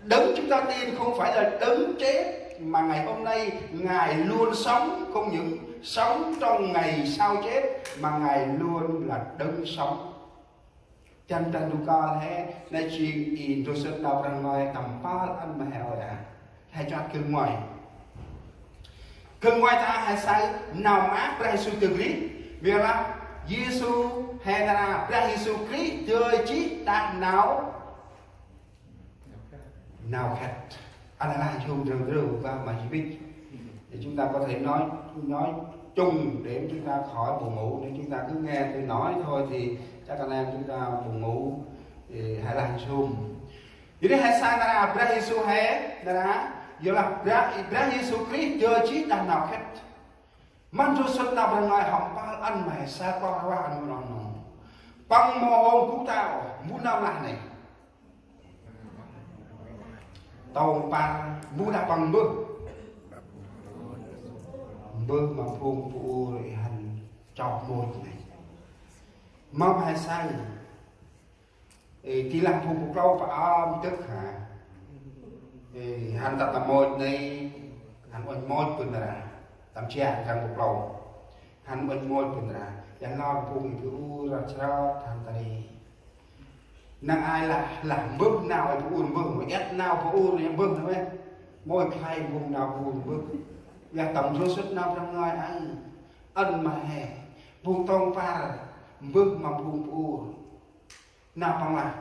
Đấng chúng ta tin không phải là đấng chết, mà ngày hôm nay Ngài luôn sống, không những sống trong ngày sau chết mà Ngài luôn là đấng sống. Chân chân du ca thế này chuyện in rồi sự đau rằng ngoài tầm ba ăn mà heo à hay cho cưng ngoài ta hay sai nào má Giêsu từ Christ vì là Giêsu hay là Giêsu Christ chơi chí đã nào khác anh là chung rừng rừng và mà chỉ biết để chúng ta có thể nói chung để chúng ta khỏi buồn ngủ. Nếu chúng ta cứ nghe tôi nói thôi thì chắc anh em chúng ta buồn ngủ thì hãy làm zoom. Jadi hãy sang là Giêsu hay là giờ là Giêsu Christ chơi chí đã nào khác man cho sân nào bằng ngày học ba ăn mày xa qua qua ăn nó bằng mồ hôi của tao muốn nào lại này tàu pa muốn đã bằng bước mà phun phụ rồi hành chọc môi này mong hay sai thì làm phun phụ câu và ôm tức hả hành tập môi này hành quanh môi quên là tạm chia rằng một lâu hành quanh môi quên là dàn lo phun phụ ra cho thành ta đi năng ai là làm bước nào phụ bước mà ép nào phụ này bước thôi môi khai vùng nào phụ bước và tổng số sức nào trong ngoài anh ân mà hè vùng tông pha bước mà vùng phụ nào bằng là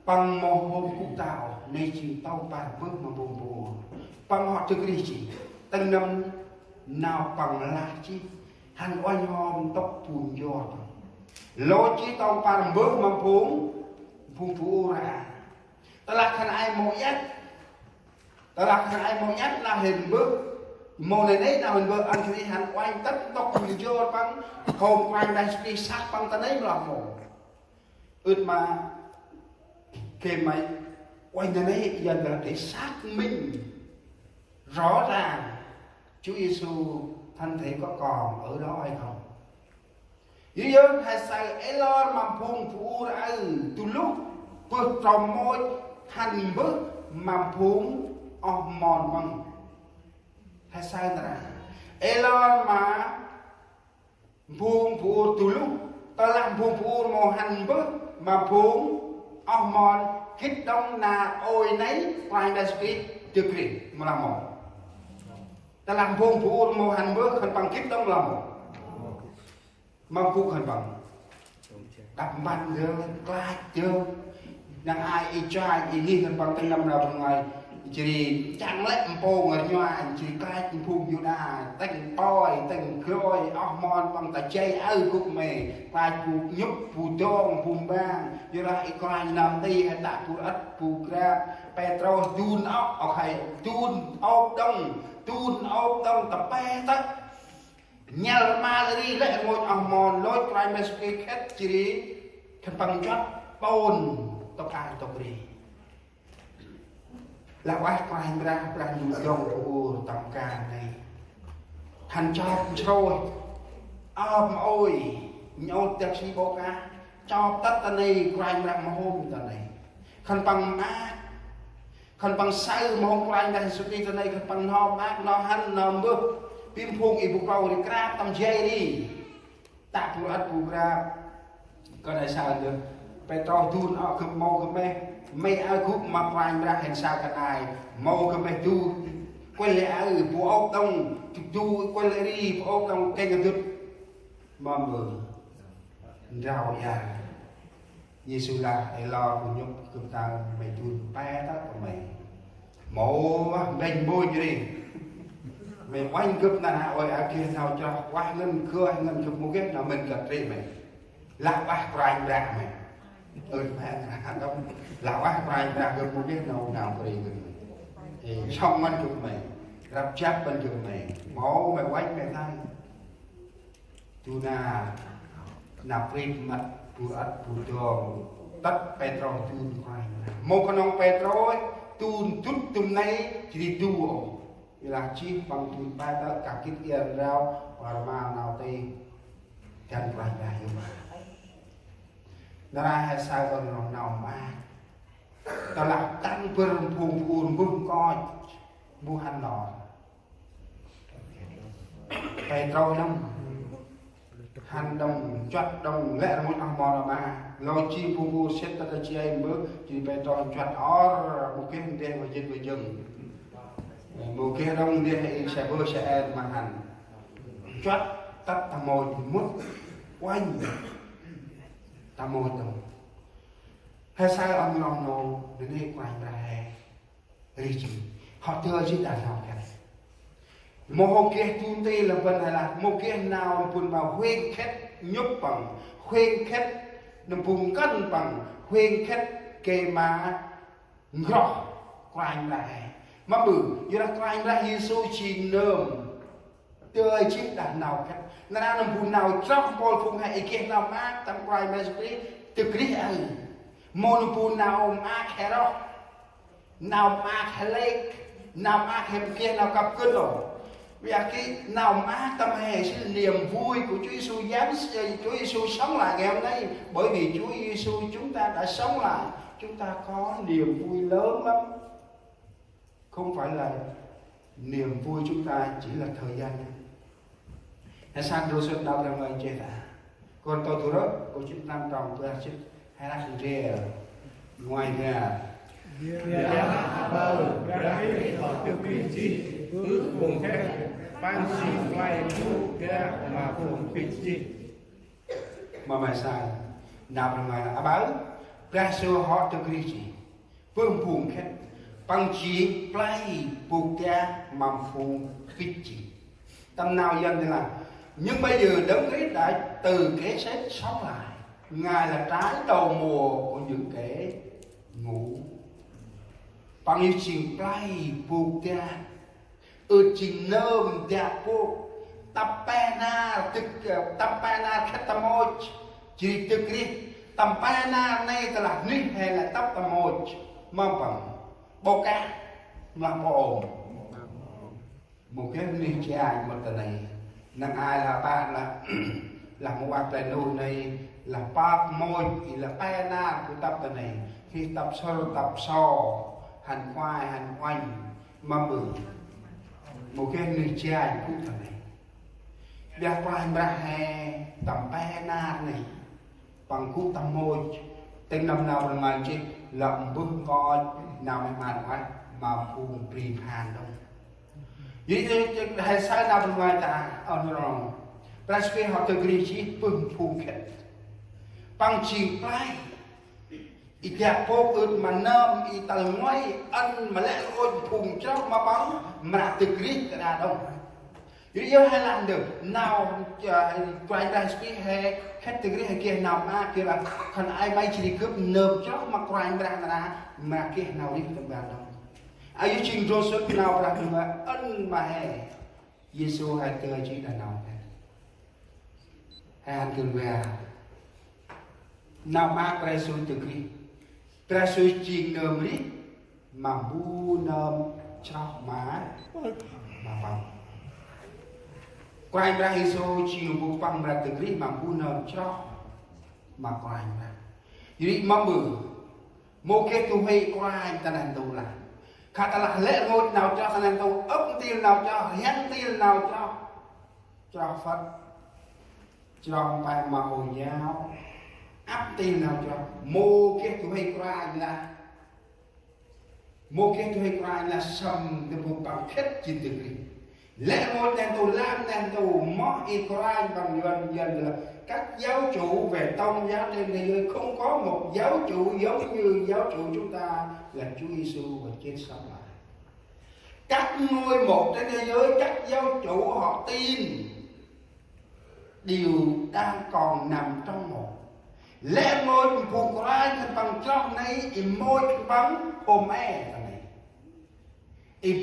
bằng mồ hôi cụ tạo này chỉ tao bàn bước mà vùng phụ bằng họ thực đi chỉ tân năm nào bằng là chi hành oanh hòm tóc phùn giọt lối chỉ tao bàn bước mà vùng phụ ra ta là thằng ai mồ nhất là hình bước mồ này đấy nào hình bước anh thì hành oanh tất tóc phùn giọt bằng hồn oanh đang đi sát bằng ta đấy là mồ ướt mà khi mày oanh ta đấy giờ là để xác minh rõ ràng Chúa Giêsu thân thể có còn ở đó hay không. Dĩ nhiên hay sai Elon mà phun phụ ra từ lúc vượt trong môi thành bước mà phun mòn bằng hay sai là Elon mà phun phụ từ lúc ta làm phun phụ mồ hành bước mà phun mòn kích đông là ôi nấy ngoài đại sĩ trực kỷ mà làm một ta làm phun phụ mồ hành bước khẩn bằng kích đông là một mong phúc khẩn bằng đập mạnh dương lại dương đang ai y trai y nghi khẩn bằng tên năm nào trong ngày chỉ chẳng lẽ po người nhòa chỉ cái phun vô đà tên boi tên khôi mòn bằng ta chơi ơi cục mề tai phù nhúc phù trông phù bang như lại con nằm đi hay đã phù ất phù gra petro chun ốc hay chun ốc đông tập pe tất nhờ mà đi lại ngồi mòn lối primary kết chỉ thằng bằng chót bồn tóc ai tóc đi là quay quanh ra dùng dòng của tầm ca này thành cho rồi ôi nhau đẹp si bố ca cho tất ta này quanh ra mà hôm ta này khăn bằng má khăn bằng say mà hôm quanh ra sự đi ta này khăn bằng ho bác nó hăn nó bước phim phun y bục cầu thì grab tầm dây đi tạ phụ ất phụ grab có này sao được petro chun không mau cái mê mấy ai cũng mà quanh ra hình sao cái này mau cái mê tu quay lại bộ ốc đông tu quay lại đi bộ ốc đông cây cái thức mà mờ rào ya Giêsu là ai lo của nhóc chúng ta mày chun pe tất của mày mổ đánh bôi như đi mày oanh cướp là ôi kia nào cho qua ngân khơi ngân chụp một cái nào mình cần đi mày lạc bạc quanh ra mày mẹ đâu là bác quay ra được một cái nào thì xong anh chụp mày gặp chắc bên chụp mày máu mày quánh mày thay tu na nạp phim mặt tu ắt tu trường tất petro chun quay một con ông petro ấy tu chút tùm này chỉ tu là chi bằng tu ba tất cả cái tiền rau và mà nào thì chân quay ra như mà nó ra hay sao con nào mà đó là tăng bơm phùm phùm bùm coi bu hành nọ phải trôi đông hành đông chót đông lẽ một ông mò là mà lo chi bu bu xét ta chi em bước chỉ phải trôi chót ở một cái đen và dân và dừng một cái đông đen sẽ bơ sẽ mà hành chót tắt ta mồi mút quanh ta mồi đồng hay sao ông lòng nô đến đây quanh ra hè đi chừng họ thưa chứ đàn nào cả một hồ kia tu tê là vấn hay là một kia nào buồn vào khuyên khét nhúc bằng khuyên khét nằm vùng cân bằng khuyên khét kê mà ngọ quanh ra hè mà bự như là quanh ra Giêsu chỉ nơm tươi chứ đàn nào cả nó đang nằm vùng nào chóc bol phùng hay kia nào mát tăng quanh mà từ cái ấy môn vùng nào mát hè đó nào mát hè lệch nào mát hè kia nào cặp cơn rồi vì cái nào mát tâm hè sự niềm vui của Chúa Giêsu Chúa Giêsu sống lại ngày hôm nay bởi vì Chúa Giêsu chúng ta đã sống lại chúng ta có niềm vui lớn lắm không phải là niềm vui chúng ta chỉ là thời gian hay sang đồ xuân đâu đang ngồi chơi ta còn tôi thủ đó của chúng ta trồng tôi chứ hay là sự rè ngoài ra vùng khác ban si vai chú kia mà vùng pizzi mà sai nào là ngoài báo ra số họ tự kỷ chỉ vương vùng khác bằng chỉ play buộc ra mà vùng pizzi tâm nào dân thì là nhưng bây giờ đấng Christ đã từ cái chết sống lại ngài là trái đầu mùa của những kẻ ngủ bằng những chuyện play buộc ra ở trình nơm đẹp cô tapena khatamoj chỉ thực đi tapena này là nít hay là tapamoj mà bằng bò cá mà bò một cái nít dài một tờ này năng ai là bạn là một bạn tại nuôi này là ba môi thì là pena của tập tờ này khi tập so hành khoai hành oanh mà bự một cái người trai cũng thật này đã qua ra hè tầm pena này bằng cú tầm môi tên năm nào là mà chứ lòng bước coi nào mà nói mà phùn prìm hàn đâu vậy hay sai nào bên ngoài ta ở nó Praspe họ tự ghi chỉ phùn phùn khét bằng chỉ play ít đẹp phố ướt mà nơm ít tầng ngoài ăn mà lại ôi phùng chóc mà bóng mà từ ghi cả đà đông yếu hay làm được nào quay ra speak hay khách từ ghi hay kia nào mà kia là còn ai bay chỉ đi cướp nơm chóc mà quay ra mà kia nào đi tầm đà đông ai yếu trình rô xuất nào ra được mà ăn mà hè Giêsu hay tơ chỉ là nào hay ăn cơm về nào mà Giêsu từ ghi Prasu chinh nơm đi mà bu nơm chọc má mà bằng quay ra Giêsu chinh bu bằng ra từ đi mà bu nơm chọc mà quay ra vậy mà bự một cái tu hay quay ta làm tu là khá ta là lễ ngôn nào cho ta làm tu ấp tiền nào cho hiến tiền nào cho Phật cho bài mà hồi giáo áp tiền nào cho mô cái tụi hay quay là sầm cái bộ bằng khét trên từ đi lẽ một đèn tù lam đèn tù mót y quay bằng dần là các giáo chủ về tôn giáo trên thế giới không có một giáo chủ giống như giáo chủ chúng ta là Chúa Giêsu và chết sống lại các ngôi một trên thế giới các giáo chủ họ tin đều đang còn nằm trong một lẽ ngôi phù quay thành bằng trong này môi bằng ôm e ta này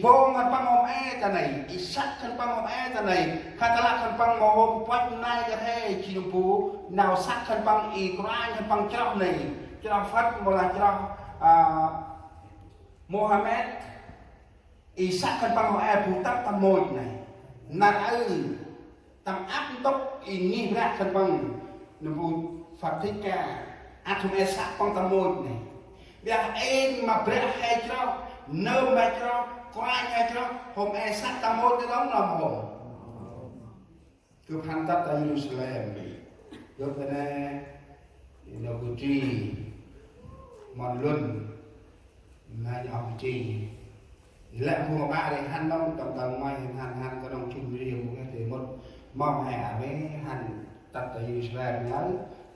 bông thành bằng ôm e ta này sắc thành bằng ôm e ta này khát lạc thành bằng mồ hôn quanh này cái thế chỉ đồng phú nào sắc thành bằng quay thành bằng trong này cho Phật một là cho Mohammed sắc thành bằng ôm e phù tắc tam môi này nạt tam áp tốc nghi ra thành bằng nụ Phật thích cả atom sắc bằng tam môi này bây em mà bẹt hay cho nơm hay cho quay hay cho hôm em sát ta một cái đó làm hồn cứ phán tất tại Jerusalem giúp cái này nó cứ chi mòn luân ngay nhỏ chi lẽ mua ba đây hắn đông tầm ngoài hắn có đông chung riêng một cái thì một mong hè với hắn tất tại Jerusalem nhớ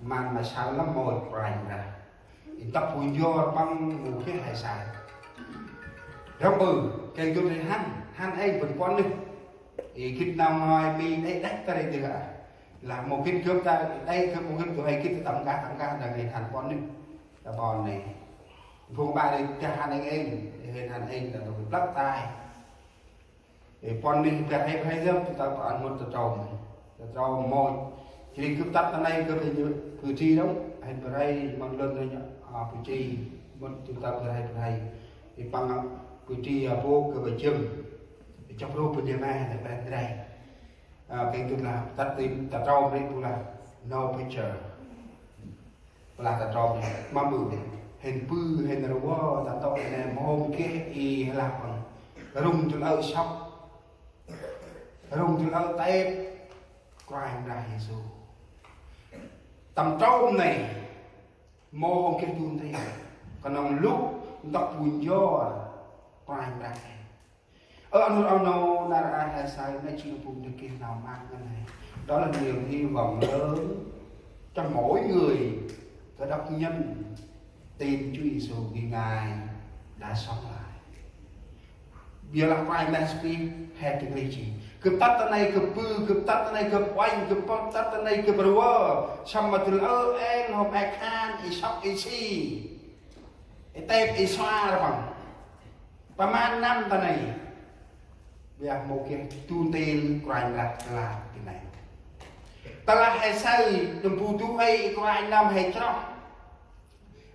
mà sao lắm mồi rành ra tập vui do băng ngủ cái hải sản rau bừ cây tôi thì hắn ấy vẫn quan đi thì khi nào ngoài mi đây đất ta đây được là một cái cướp ta đây cướp một cái tụi hay cái tầm cá là ngày thành quan đi là bòn này vùng ba đây cha anh em hình hành em là một lắc tai thì quan đi cái hay dâm chúng ta có ăn một trầu mồi thì cướp tắt ở đây cướp hình như cử tri đâu hình ở đây bằng lưng đây nhá cử tri một chúng ta vừa hay thì bằng cử tri vô cử bài chừng trong lô bên nhà là bên đây cái tức là tắt tim tắt trâu đấy cũng là no picture là tắt trâu mà bự hình bư hình là quá tắt trâu này mà hôm kia y là bằng rung cho lỡ sóc rung cho lỡ tay quay ra Giêsu tầm trâu này mô hôm kia tuôn thấy còn ông lúc đọc buồn do quay ra ông nào là ai sai nó chưa vùng được kia nào mang cái này đó là niềm hy vọng lớn cho mỗi người có đắc nhân tin Chúa Giêsu vì Ngài đã sống lại giờ là quay Messi hay cái gì cứ tắt tên này cứ bư cứ tắt tên này cứ oanh cứ tắt tên này cứ bùa xong mà từ lỡ em hôm ai khan ý sóc ý si ý tép ý xoa rồi bằng và mang năm tên này bây một cái tuôn tiền quanh là cái này ta là hay say đừng phụ tu hay quanh năm hay cho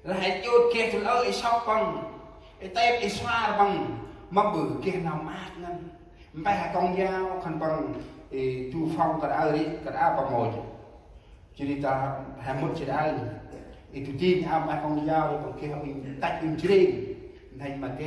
là hay chốt kia từ lỡ ý sóc bằng ý tép ý xoa bằng mà bự kia nào mát ngân bài con dao khăn bằng tu phong cả ai cả ai bằng một chỉ ta hay một chỉ ai thì tu tin ai bài con dao thì bằng kia họ tách in chỉ này mà cái